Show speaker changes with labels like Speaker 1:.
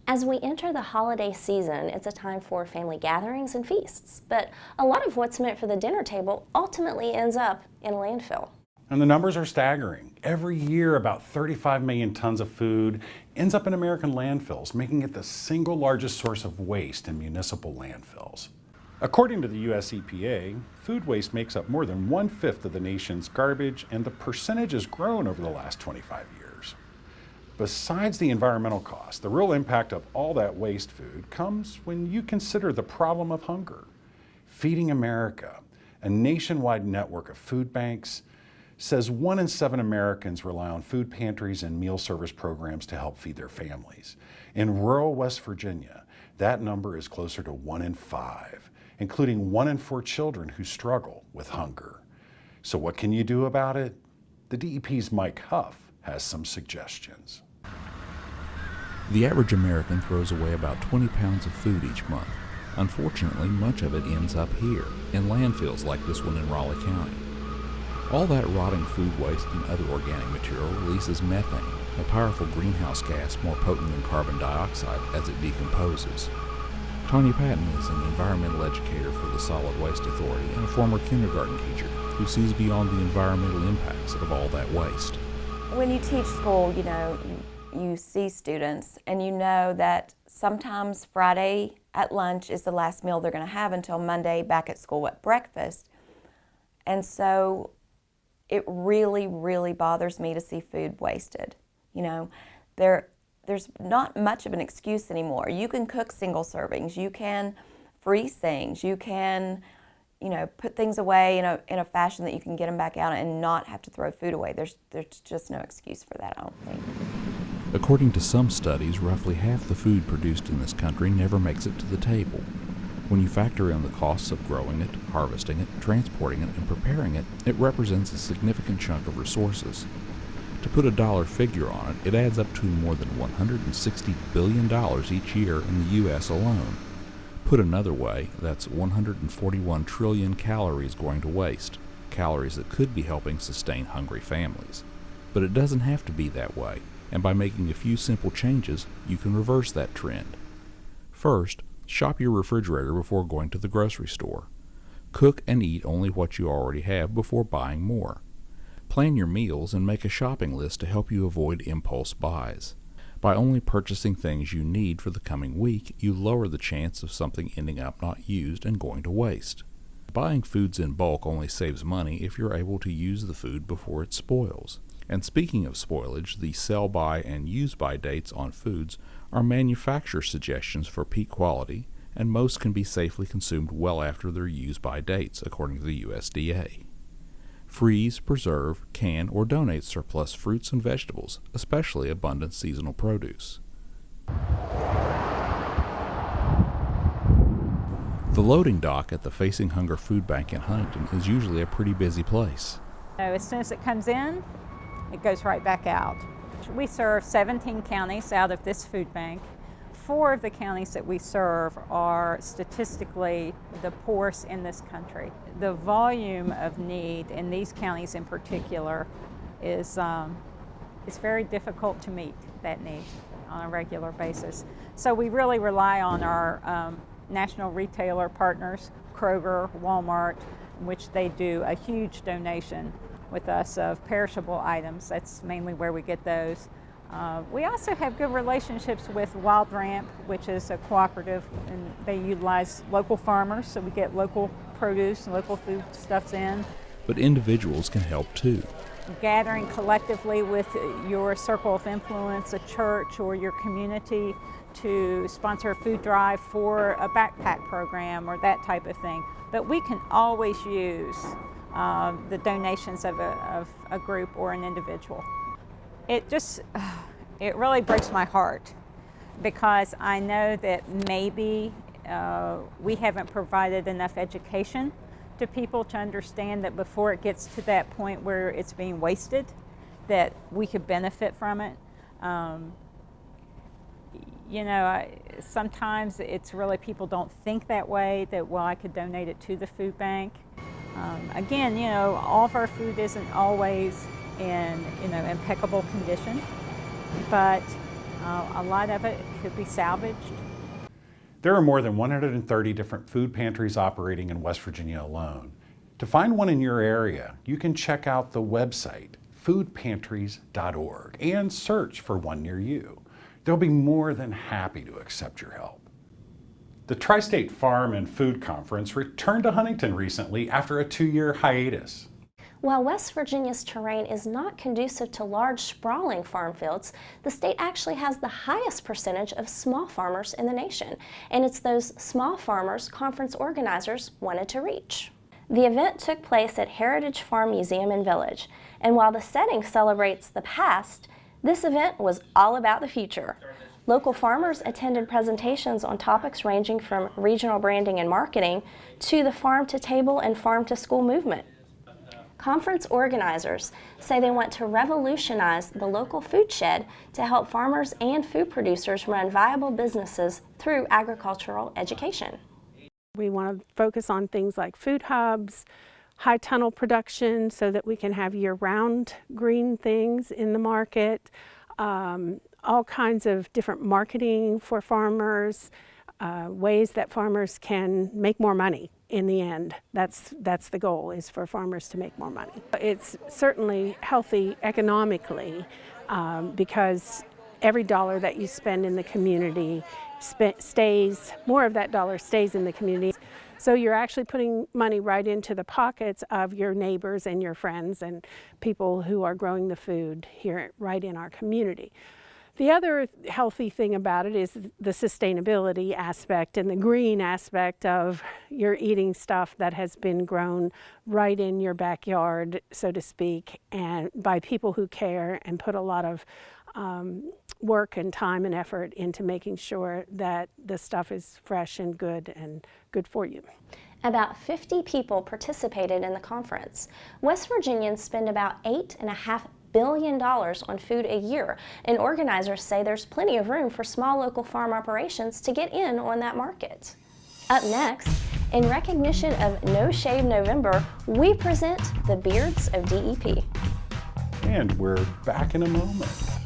Speaker 1: As we enter the holiday season, it's a time for family gatherings and feasts, but a lot of what's meant for the dinner table ultimately ends up in a landfill.
Speaker 2: And the numbers are staggering. Every year, about 35 million tons of food ends up in American landfills, making it the single largest source of waste in municipal landfills. According to the US EPA, food waste makes up more than 1/5 of the nation's garbage, and the percentage has grown over the last 25 years. Besides the environmental cost, the real impact of all that waste food comes when you consider the problem of hunger. Feeding America, a nationwide network of food banks, says 1 in 7 Americans rely on food pantries and meal service programs to help feed their families. In rural West Virginia, that number is closer to 1 in 5, including 1 in 4 children who struggle with hunger. So what can you do about it? The DEP's Mike Huff has some suggestions.
Speaker 3: The average American throws away about 20 pounds of food each month. Unfortunately, much of it ends up here, in landfills like this one in Raleigh County. All that rotting food waste and other organic material releases methane, a powerful greenhouse gas more potent than carbon dioxide as it decomposes. Tanya Patton is an environmental educator for the Solid Waste Authority and a former kindergarten teacher who sees beyond the environmental impacts of all that waste.
Speaker 4: When you teach school, you see students and you know that sometimes Friday at lunch is the last meal they're going to have until Monday back at school at breakfast. And so it really, really bothers me to see food wasted. There's not much of an excuse anymore. You can cook single servings, you can freeze things, you can put things away in a fashion that you can get them back out and not have to throw food away. There's just no excuse for that, I don't think.
Speaker 3: According to some studies, roughly half the food produced in this country never makes it to the table. When you factor in the costs of growing it, harvesting it, transporting it, and preparing it, it represents a significant chunk of resources. To put a dollar figure on it, it adds up to more than $160 billion each year in the U.S. alone. Put another way, that's 141 trillion calories going to waste, calories that could be helping sustain hungry families. But it doesn't have to be that way, and by making a few simple changes, you can reverse that trend. First, shop your refrigerator before going to the grocery store. Cook and eat only what you already have before buying more. Plan your meals and make a shopping list to help you avoid impulse buys. By only purchasing things you need for the coming week, you lower the chance of something ending up not used and going to waste. Buying foods in bulk only saves money if you're able to use the food before it spoils. And speaking of spoilage, the sell-by and use-by dates on foods are manufacturer suggestions for peak quality, and most can be safely consumed well after their use-by dates, according to the USDA. Freeze, preserve, can, or donate surplus fruits and vegetables, especially abundant seasonal produce. The loading dock at the Facing Hunger Food Bank in Huntington is usually a pretty busy place.
Speaker 5: As soon as it comes in, it goes right back out. We serve 17 counties out of this food bank. 4 of the counties that we serve are statistically the poorest in this country. The volume of need in these counties in particular is very difficult to meet that need on a regular basis. So we really rely on our national retailer partners, Kroger, Walmart, in which they do a huge donation with us of perishable items. That's mainly where we get those. We also have good relationships with Wild Ramp, which is a cooperative, and they utilize local farmers, so we get local produce and local foodstuffs in.
Speaker 3: But individuals can help too.
Speaker 5: Gathering collectively with your circle of influence, a church or your community, to sponsor a food drive for a backpack program or that type of thing. But we can always use the donations of a group or an individual. It really breaks my heart because I know that maybe we haven't provided enough education to people to understand that before it gets to that point where it's being wasted, that we could benefit from it. Sometimes it's really people don't think that way, that, well, I could donate it to the food bank. Again, all of our food isn't always in impeccable condition, but A lot of it could be salvaged.
Speaker 2: There are more than 130 different food pantries operating in West Virginia alone. To find one in your area, you can check out the website, foodpantries.org, and search for one near you. They'll be more than happy to accept your help. The Tri-State Farm and Food Conference returned to Huntington recently after a 2-year hiatus.
Speaker 1: While West Virginia's terrain is not conducive to large, sprawling farm fields, the state actually has the highest percentage of small farmers in the nation, and it's those small farmers conference organizers wanted to reach. The event took place at Heritage Farm Museum and Village, and while the setting celebrates the past, this event was all about the future. Local farmers attended presentations on topics ranging from regional branding and marketing to the farm-to-table and farm-to-school movement. Conference organizers say they want to revolutionize the local food shed to help farmers and food producers run viable businesses through agricultural education.
Speaker 6: We want to focus on things like food hubs, high tunnel production so that we can have year-round green things in the market, all kinds of different marketing for farmers, ways that farmers can make more money in the end. That's the goal, is for farmers to make more money. It's certainly healthy economically because every dollar that you spend in the community more of that dollar stays in the community. So you're actually putting money right into the pockets of your neighbors and your friends and people who are growing the food here right in our community. The other healthy thing about it is the sustainability aspect and the green aspect of you're eating stuff that has been grown right in your backyard, so to speak, and by people who care and put a lot of work and time and effort into making sure that the stuff is fresh and good for you.
Speaker 1: About 50 people participated in the conference. West Virginians spend about $8.5 billion on food a year, and organizers say there's plenty of room for small local farm operations to get in on that market. Up next, in recognition of No Shave November, we present the Beards of DEP.
Speaker 2: And we're back in a moment.